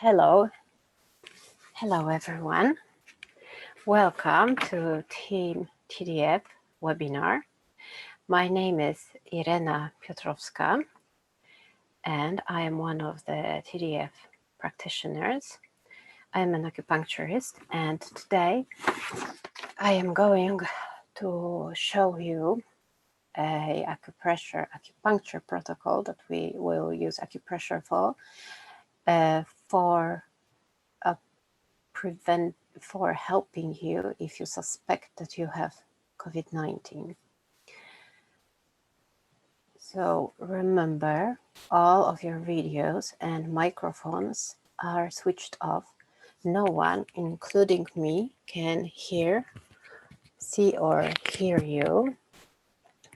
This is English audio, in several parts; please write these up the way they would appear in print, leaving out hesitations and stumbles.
Hello everyone. Welcome to Team TDF Webinar. My name is Irena Piotrowska and I am one of the TDF practitioners. I am an acupuncturist and today I am going to show you a acupuncture protocol that we will use acupressure for helping you if you suspect that you have COVID-19. So remember, all of your videos and microphones are switched off. No one, including me, can see or hear you.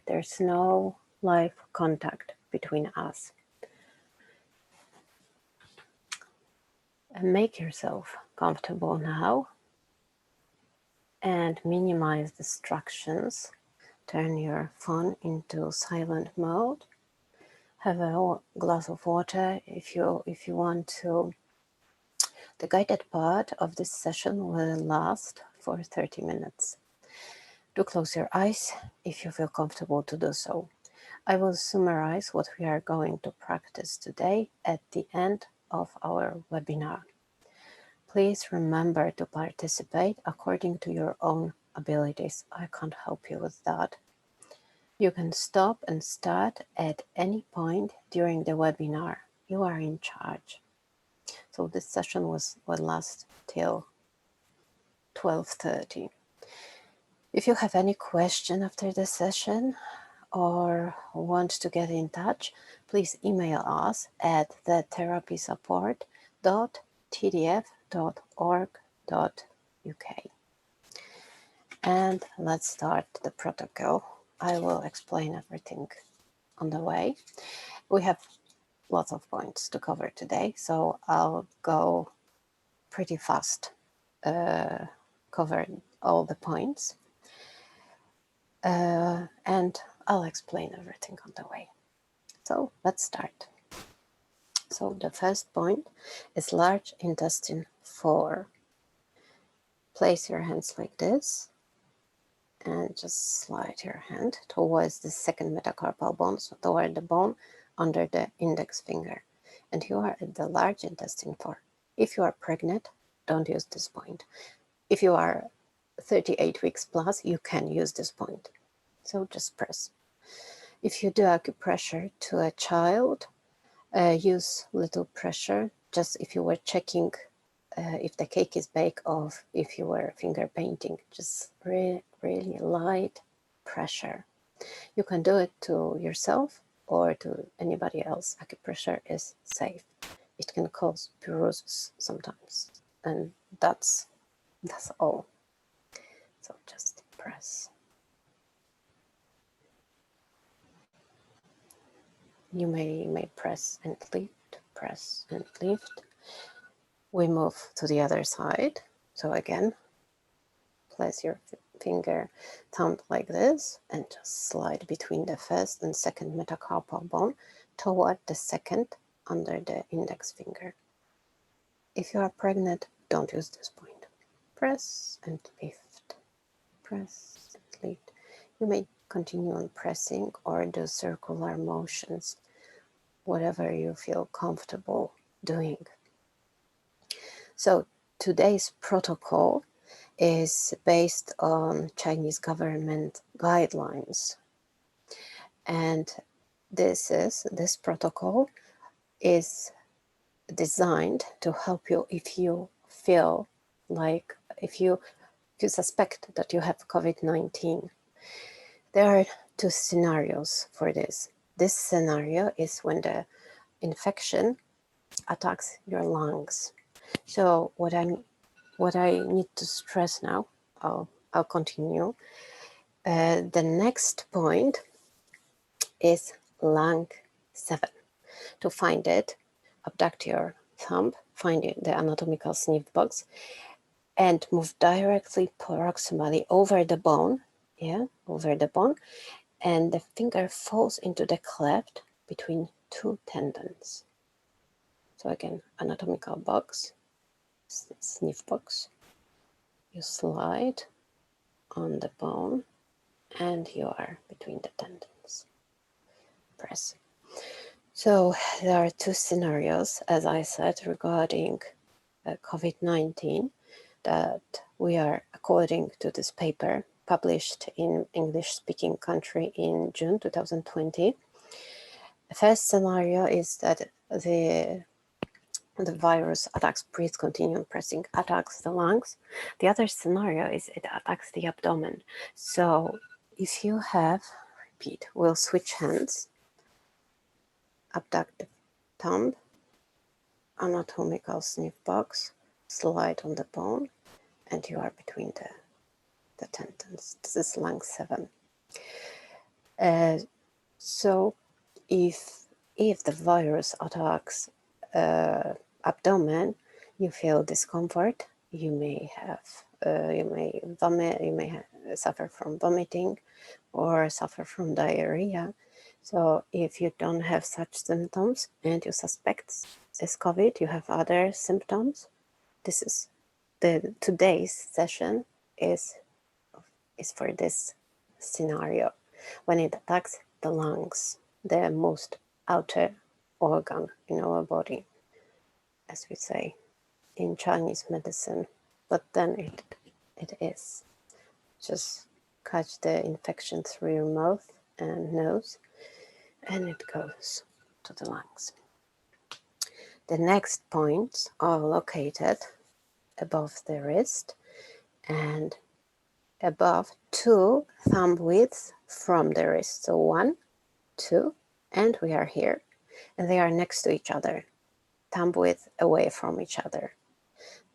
There's no live contact between us. And make yourself comfortable now and minimize distractions. Turn your phone into silent mode. Have a glass of water if you want to. The guided part of this session will last for 30 minutes. Do close your eyes if you feel comfortable to do so. I will summarize what we are going to practice today at the end of our webinar. Please remember to participate according to your own abilities. I can't help you with that. You can stop and start at any point during the webinar. You are in charge. So this session will last till 12:30. If you have any question after the session or want to get in touch, please email us at therapysupport.tdf.org.uk. And let's start the protocol. I will explain everything on the way. We have lots of points to cover today, so I'll go pretty fast, covering all the points. And I'll explain everything on the way. So let's start. So the first point is large intestine 4. Place your hands like this and just slide your hand towards the second metacarpal bone, so toward the bone under the index finger. And you are at the large intestine 4. If you are pregnant, don't use this point. If you are 38 weeks plus, you can use this point. So just press. If you do acupressure to a child, use little pressure, just if you were checking if the cake is baked, or if you were finger painting, just really light pressure. You can do it to yourself or to anybody else. Acupressure is safe. It can cause paralysis sometimes, and that's all. So just press. You may press and lift, press and lift. We move to the other side. So again, place your finger thumb like this and just slide between the first and second metacarpal bone toward the second under the index finger. If you are pregnant, don't use this point. Press and lift, press and lift. You may continue on pressing or do circular motions, whatever you feel comfortable doing. So today's protocol is based on Chinese government guidelines. And this protocol is designed to help you if you feel like, if you suspect that you have COVID-19. There are two scenarios for this. This scenario is when the infection attacks your lungs. So what I need to stress now, I'll continue. The next point is lung 7. To find it, abduct your thumb, find the anatomical sniff box, and move directly proximally over the bone, over the bone, and the finger falls into the cleft between two tendons. So again, anatomical box, sniff box. You slide on the bone and you are between the tendons. Press. So there are two scenarios, as I said, regarding COVID-19 that we are, according to this paper published in English-speaking country in June 2020. The first scenario is that the virus attacks breath, continuum pressing, attacks the lungs. The other scenario is it attacks the abdomen. So if you have, repeat, we'll switch hands, abduct the thumb, anatomical sniff box, slide on the bone, and you are between the tendons. This is lung 7. So if the virus attacks abdomen, you feel discomfort. You may have you may vomit. You may suffer from vomiting, or suffer from diarrhea. So if you don't have such symptoms and you suspect it's COVID, you have other symptoms. This is today's session is for this scenario when it attacks the lungs, the most outer organ in our body, as we say in Chinese medicine. But then it is just catch the infection through your mouth and nose, and it goes to the lungs. The next points are located above the wrist and above 2 thumb widths from the wrist. So 1, 2, and we are here. And they are next to each other, thumb width away from each other.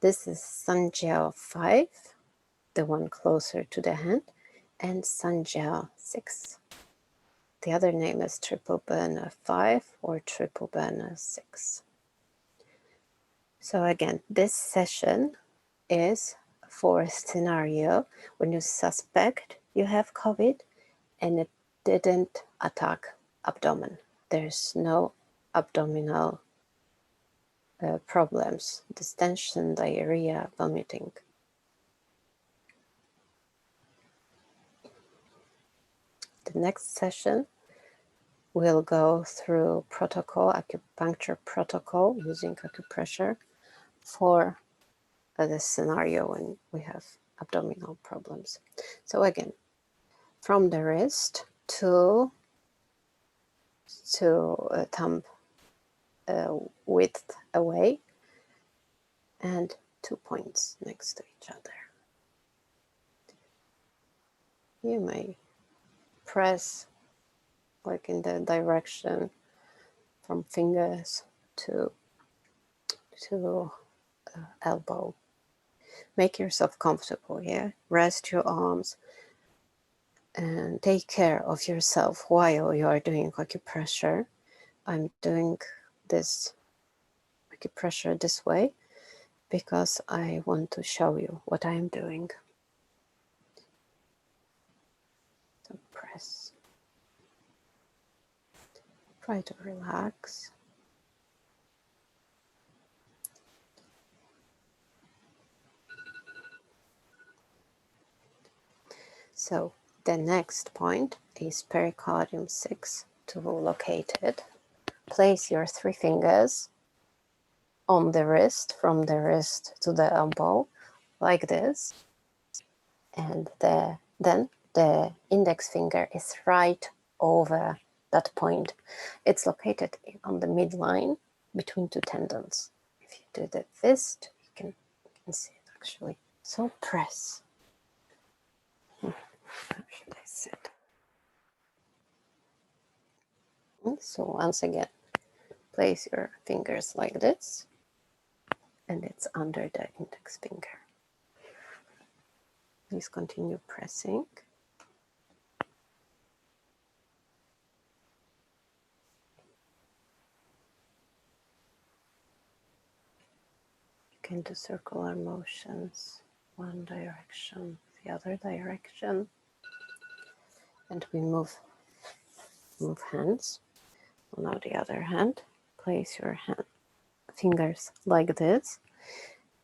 This is Sanjiao 5, the one closer to the hand, and Sanjiao 6. The other name is triple burner 5 or triple burner 6. So again, this session is for a scenario when you suspect you have COVID and it didn't attack abdomen. There's no abdominal problems, distension, diarrhea, vomiting. The next session we'll go through protocol, acupuncture protocol using acupressure for the scenario when we have abdominal problems. So again, from the wrist to thumb width away and 2 points next to each other. You may press like in the direction from fingers to elbow. Make yourself comfortable, yeah? Rest your arms and take care of yourself while you are doing acupressure. I'm doing this acupressure this way because I want to show you what I'm doing. So press. Try to relax. So the next point is pericardium 6. To locate it, place your 3 fingers on the wrist, from the wrist to the elbow, like this. And then the index finger is right over that point. It's located on the midline between 2 tendons. If you do the fist, you can see it actually. So press. How should I sit? So once again, place your fingers like this, and it's under the index finger. Please continue pressing. You can do circular motions, one direction, the other direction, and we move hands. Now the other hand, place your fingers like this,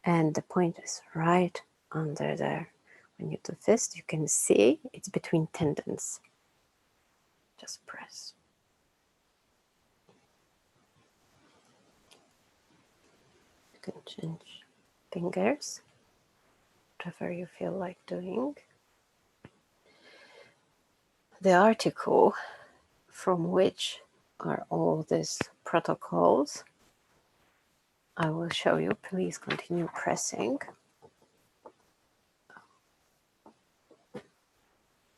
and the point is right under there. When you do this, you can see it's between tendons. Just press. You can change fingers, whatever you feel like doing. The article from which are all these protocols, I will show you. Please continue pressing.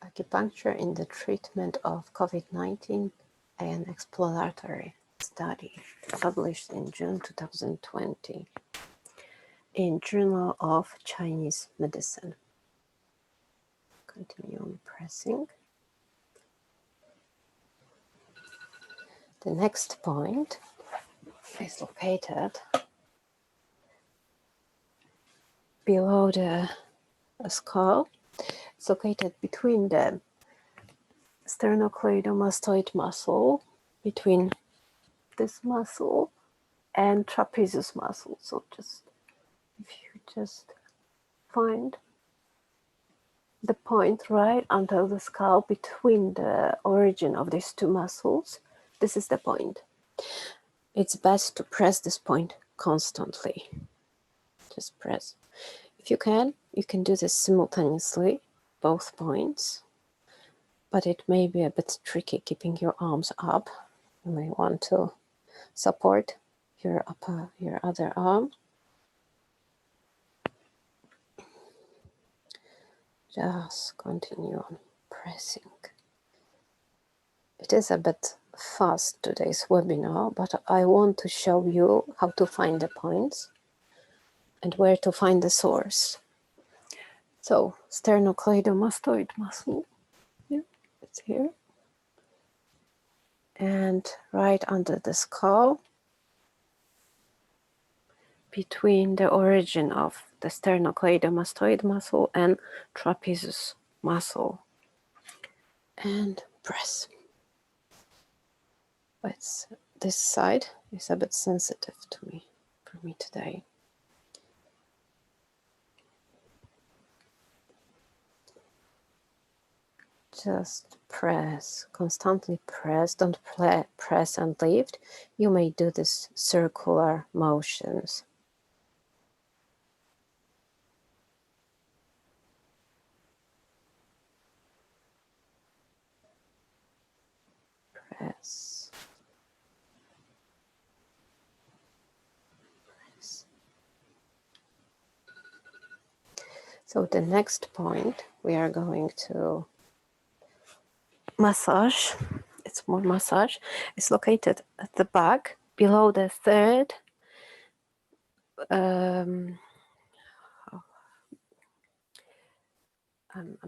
Acupuncture in the treatment of COVID-19, an exploratory study published in June 2020 in Journal of Chinese Medicine. Continue on pressing. The next point is located below the skull. It's located between the sternocleidomastoid muscle, between this muscle and trapezius muscle. So just if you just find the point right under the skull between the origin of these two muscles, this is the point. It's best to press this point constantly. Just press. If you can do this simultaneously, both points, but it may be a bit tricky keeping your arms up. You may want to support your other arm. Just continue on pressing. It is a bit fast, today's webinar, but I want to show you how to find the points and where to find the source. So, sternocleidomastoid muscle, yeah, it's here. And right under the skull, between the origin of the sternocleidomastoid muscle and trapezius muscle. And press. But this side is a bit sensitive for me today. Just press, constantly press, don't press and lift. You may do this circular motions. Press. Press. So the next point we are going to massage. It's more massage. It's located at the back, below the third. I'm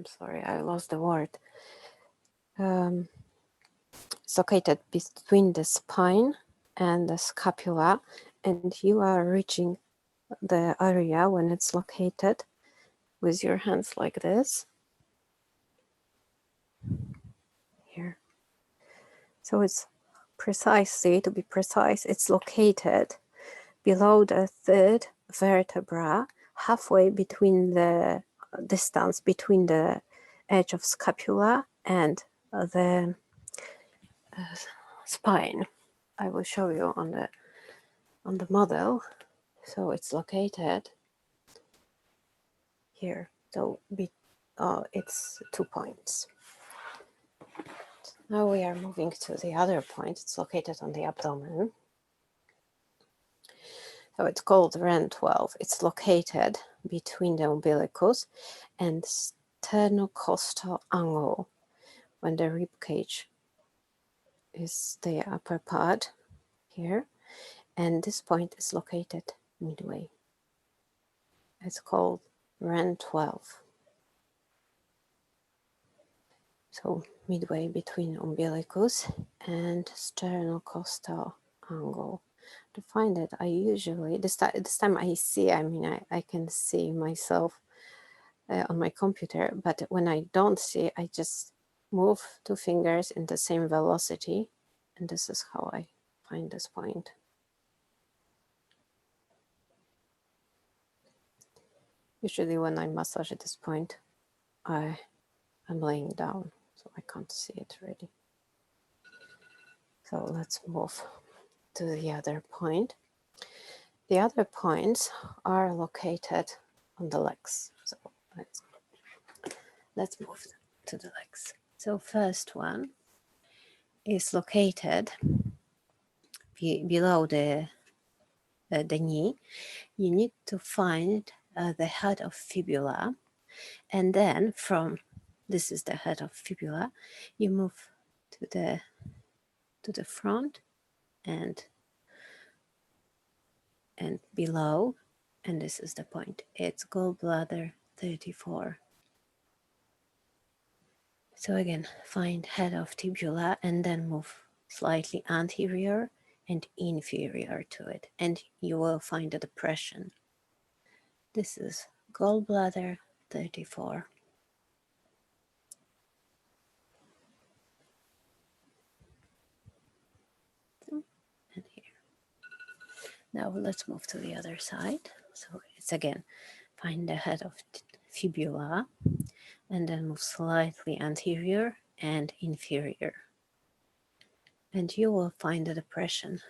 sorry, I lost the word. It's located between the spine and the scapula, and you are reaching the area when it's located with your hands like this. Here. So it's precisely, to be precise, it's located below the third vertebra, halfway between the distance between the edge of scapula and the spine. I will show you on the model. So it's located here. So it's 2 points. Now we are moving to the other point. It's located on the abdomen. So it's called REN12. It's located between the umbilicus and sternocostal angle, when the rib cage is the upper part here, and this point is located midway. It's called REN12. So midway between umbilicus and sternocostal angle. To find it, I usually, this time I see, I can see myself on my computer, but when I don't see, I just move 2 fingers in the same velocity, and this is how I find this point. Usually when I massage at this point, I'm laying down, so I can't see it really. So let's move to the other point. The other points are located on the legs. So let's move to the legs. So first one is located below the knee. You need to find the head of fibula, and then from this is the head of fibula, you move to the front and below, and this is the point. It's gallbladder 34. So again, find head of tibula and then move slightly anterior and inferior to it, and you will find a depression. This is gallbladder 34. And here. Now let's move to the other side. So it's again, find the head of fibula and then move slightly anterior and inferior. And you will find a depression.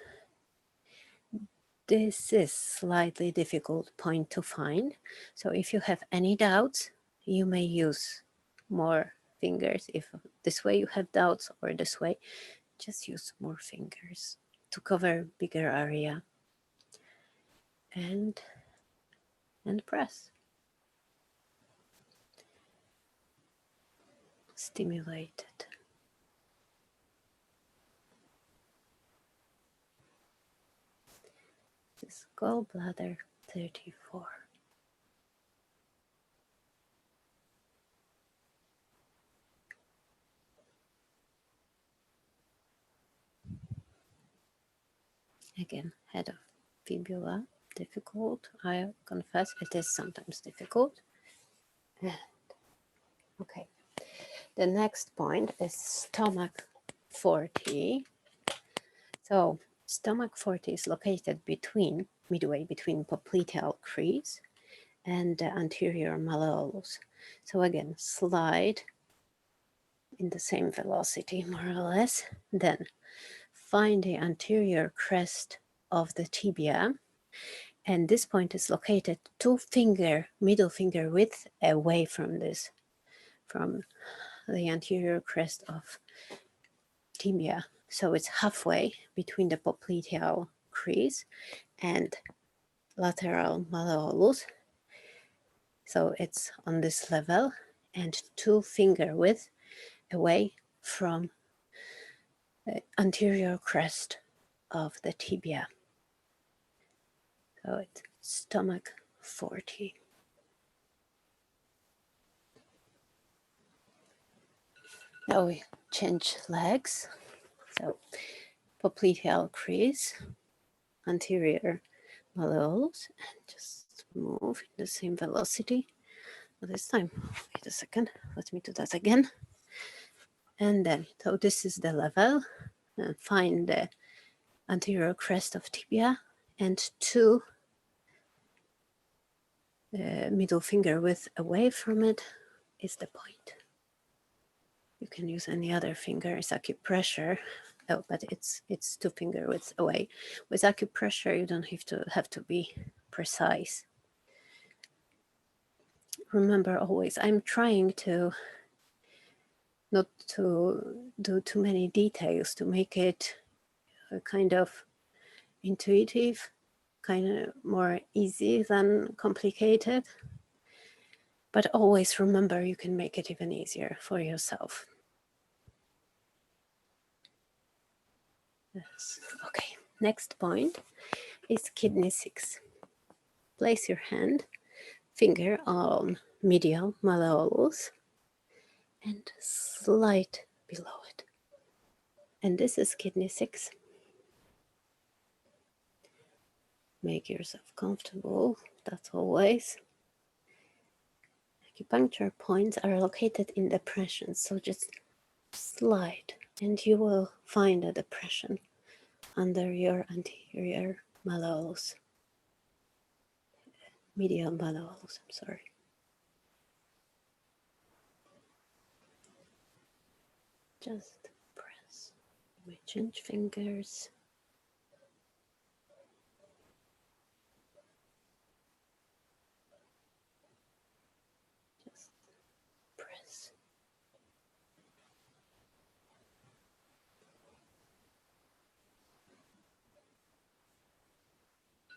This is slightly difficult point to find. So if you have any doubts, you may use more fingers. If this way you have doubts or this way, just use more fingers to cover bigger area and press. Stimulate it. This is gallbladder 34. Again, head of fibula, difficult. I confess it is sometimes difficult. Okay, the next point is stomach 40. So stomach 40 is located midway between popliteal crease and the anterior malleolus. So again, slide in the same velocity, more or less. Then find the anterior crest of the tibia. And this point is located middle finger width away from the anterior crest of tibia. So it's halfway between the popliteal crease and lateral malleolus. So it's on this level and 2 finger width away from the anterior crest of the tibia. So it's stomach 40. Now we change legs. So popliteal crease, anterior malleolus, and just move in the same velocity. But this time, wait a second, let me do that again. And then, so this is the level, and find the anterior crest of tibia and 2 middle finger width away from it is the point. You can use any other finger as acupressure. Oh, but it's 2 finger widths away. With acupressure, you don't have to be precise. Remember always, I'm trying to not to do too many details, to make it a kind of intuitive, kind of more easy than complicated. But always remember, you can make it even easier for yourself. Yes. Okay, next point is kidney 6. Place your finger on medial malleolus and slide below it. And this is kidney 6. Make yourself comfortable, that's always. Acupuncture points are located in depressions, so just slide and you will find a depression under your anterior malleolus. medial malleolus, I'm sorry. Just press. You may change fingers. Just press.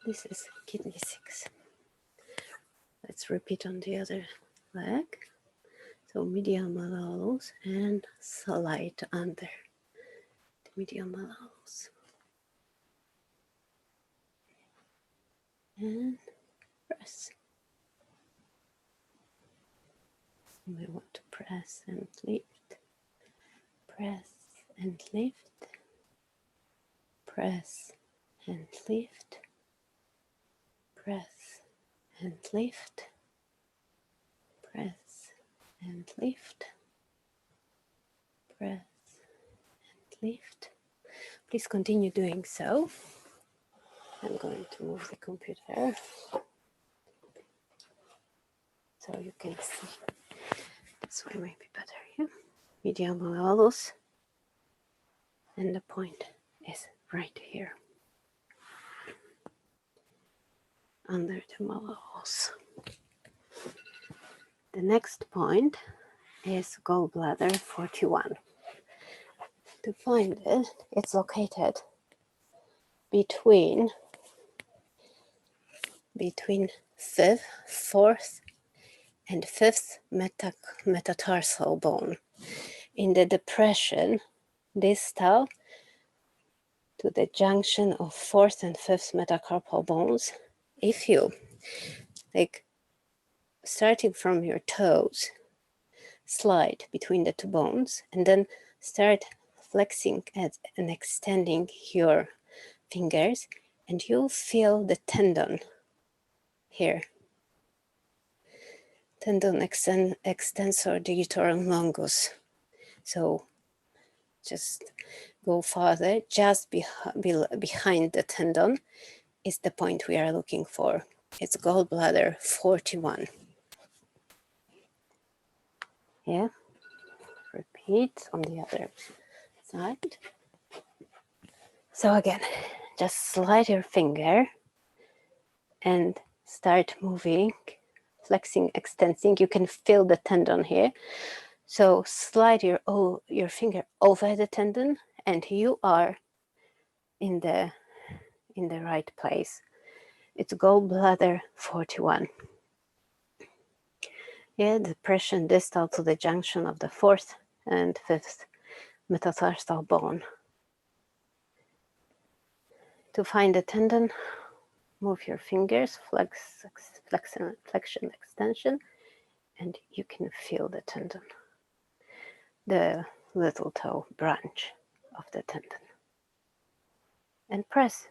This is kidney 6. Let's repeat on the other leg. So medial malleolus and slide under the medial malleolus. And press. You may want to press and lift. Press and lift. Press and lift. Press and lift. Press and lift. Press and lift. Please continue doing so. I'm going to move the computer so you can see. This way might be better here. Medial malleolus, and the point is right here under the malleolus. The next point is gallbladder 41. To find it, it's located between 5th, 4th, and 5th metatarsal bone in the depression distal to the junction of 4th and 5th metacarpal bones. If you, like, starting from your toes, slide between the two bones and then start flexing and extending your fingers, and you'll feel the tendon here. Tendon extensor digitorum longus. So just go farther. Just behind the tendon is the point we are looking for. It's gallbladder 41. Yeah. Repeat on the other side. So again, just slide your finger and start moving, flexing, extending. You can feel the tendon here. So slide your finger over the tendon, and you are in the right place. It's gallbladder 41. Yeah, depression distal to the junction of the 4th and 5th metatarsal bone. To find the tendon, move your fingers, flexion, extension, and you can feel the tendon, the little toe branch of the tendon. And press.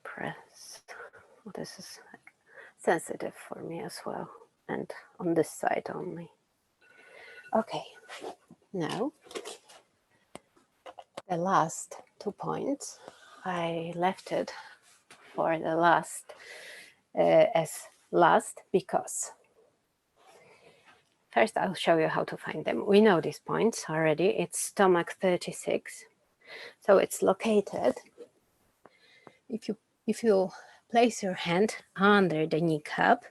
Press. Oh, this is sensitive for me as well, and on this side only. Okay, now the last 2 points, I left it for the last as last because first I'll show you how to find them. We know these points already. It's stomach 36. So it's located, if you place your hand under the kneecap,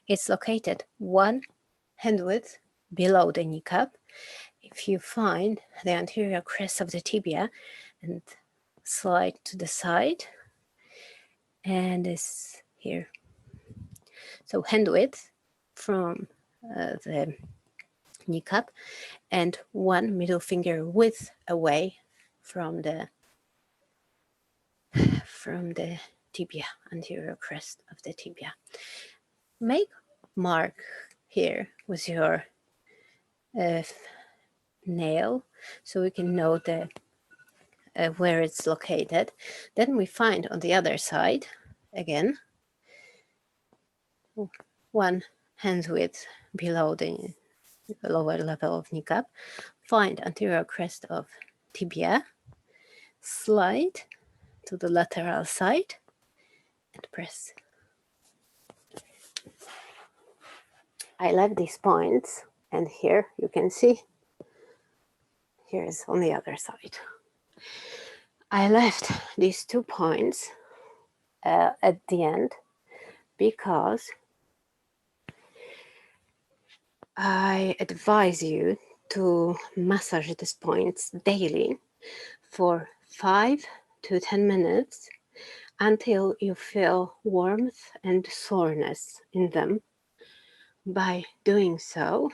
it's located 1 hand width below the kneecap. If you find the anterior crest of the tibia and slide to the side, and it's here. So hand width from the kneecap and 1 middle finger width away from the tibia, anterior crest of the tibia. Make mark here with your nail so we can know the where it's located. Then we find on the other side again 1 hand width below the lower level of kneecap. Find anterior crest of tibia, slide to the lateral side and press. I left these points, and here you can see, here is on the other side. I left these 2 points at the end because I advise you to massage these points daily for 5 to 10 minutes until you feel warmth and soreness in them. By doing so,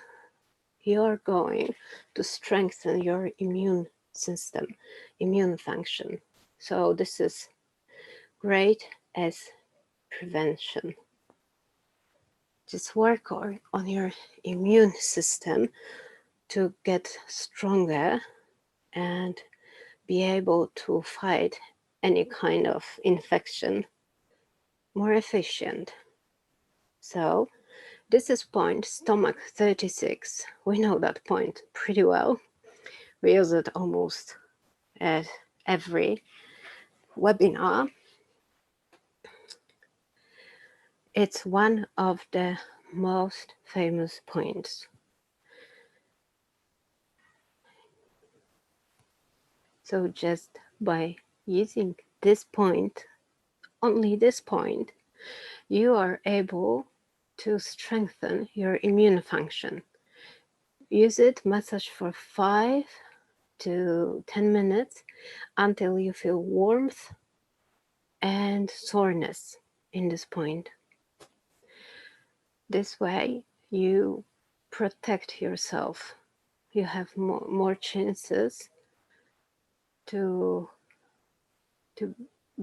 you're going to strengthen your immune system, immune function. So this is great as prevention. Just work on your immune system to get stronger and be able to fight any kind of infection more efficient. So this is point stomach 36. We know that point pretty well. We use it almost at every webinar. It's one of the most famous points. So just by using this point, only this point, you are able to strengthen your immune function. Use it, massage for 5 to 10 minutes until you feel warmth and soreness in this point. This way you protect yourself. You have more chances to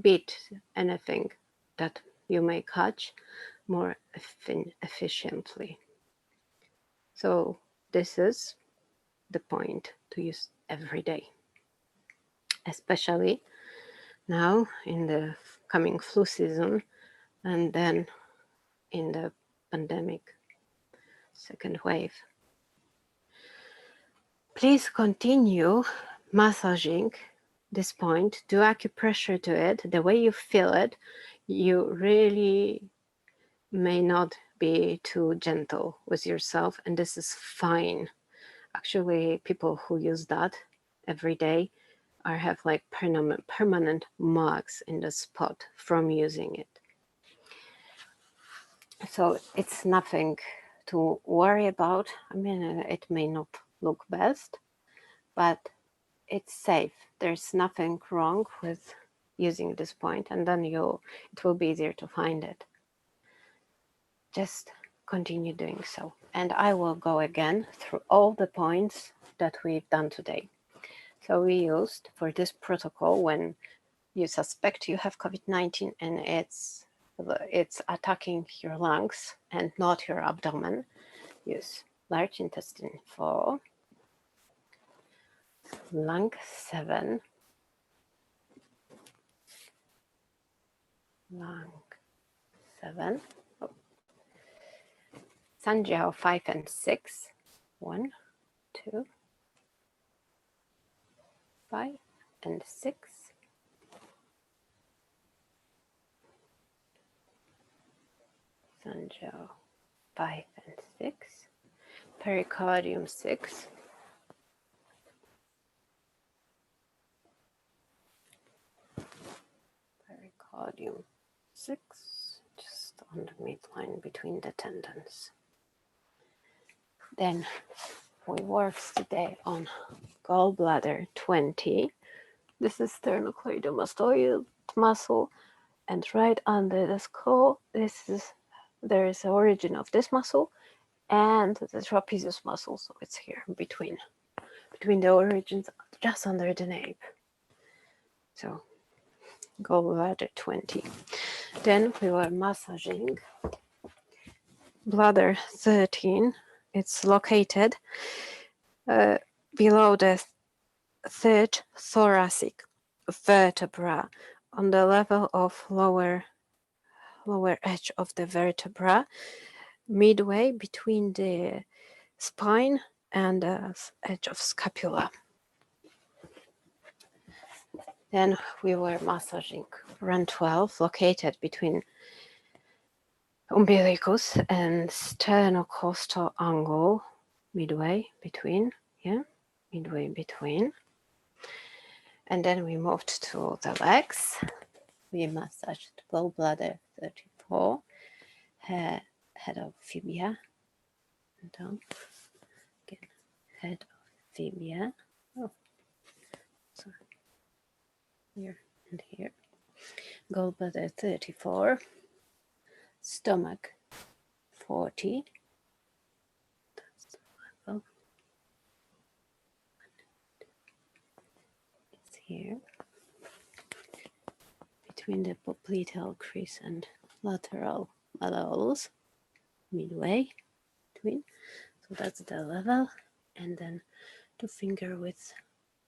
beat anything that you may catch more efficiently. So this is the point to use every day, especially now in the coming flu season and then in the pandemic second wave. Please continue massaging this point, do acupressure to it the way you feel it. You really may not be too gentle with yourself, and this is fine. Actually, people who use that every day have like permanent marks in the spot from using it. So it's nothing to worry about. I mean, it may not look best, but it's safe. There's nothing wrong with using this point, and then it will be easier to find it. Just continue doing so. And I will go again through all the points that we've done today. So we used for this protocol when you suspect you have COVID-19 and it's attacking your lungs and not your abdomen. Use large intestine 4, lung 7, lung 7, Sanjiao 5 and 6, 1, 2, 5 and 6, Sanjiao 5 and 6, pericardium 6, pericardium 6, just on the midline between the tendons. Then we worked today on gallbladder 20. This is sternocleidomastoid muscle, and right under the skull, there is the origin of this muscle and the trapezius muscle. So it's here between the origins, just under the nape. So gallbladder 20. Then we were massaging bladder 13. It's located below the third thoracic vertebra on the level of lower edge of the vertebra, midway between the spine and the edge of scapula. Then we were massaging run 12, located between umbilicus and sternocostal angle, midway between, midway between. And then we moved to the legs. We massaged gallbladder 34, head of fibia, and down again, head of fibia. Oh, sorry, here and here. Gallbladder 34, stomach 40. That's the level. It's here between the popliteal crease and lateral malleolus, midway between. So that's the level, and then 2 finger widths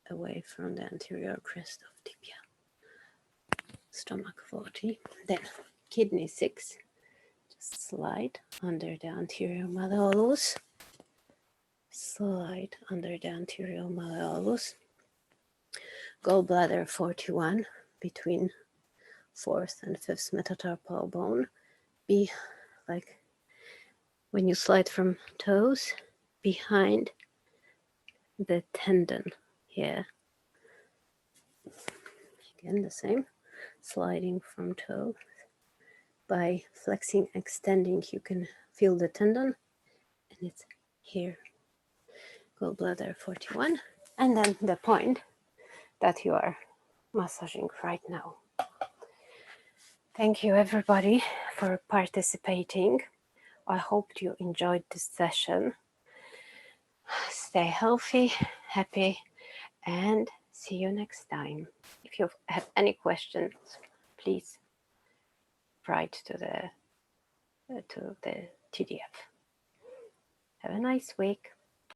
away from the anterior crest of tibia. Stomach 40. Then kidney 6. Just slide under the anterior malleolus. Slide under the anterior malleolus. Gallbladder 41 between 4th and 5th metatarpal bone. Be like when you slide from toes behind the tendon here. Again, the same. Sliding from toe. By flexing, extending, you can feel the tendon, and it's here. Gallbladder 41. And then the point that you are massaging right now. Thank you, everybody, for participating. I hope you enjoyed this session. Stay healthy, happy, and see you next time. If you have any questions, please write to the TDF. Have a nice week.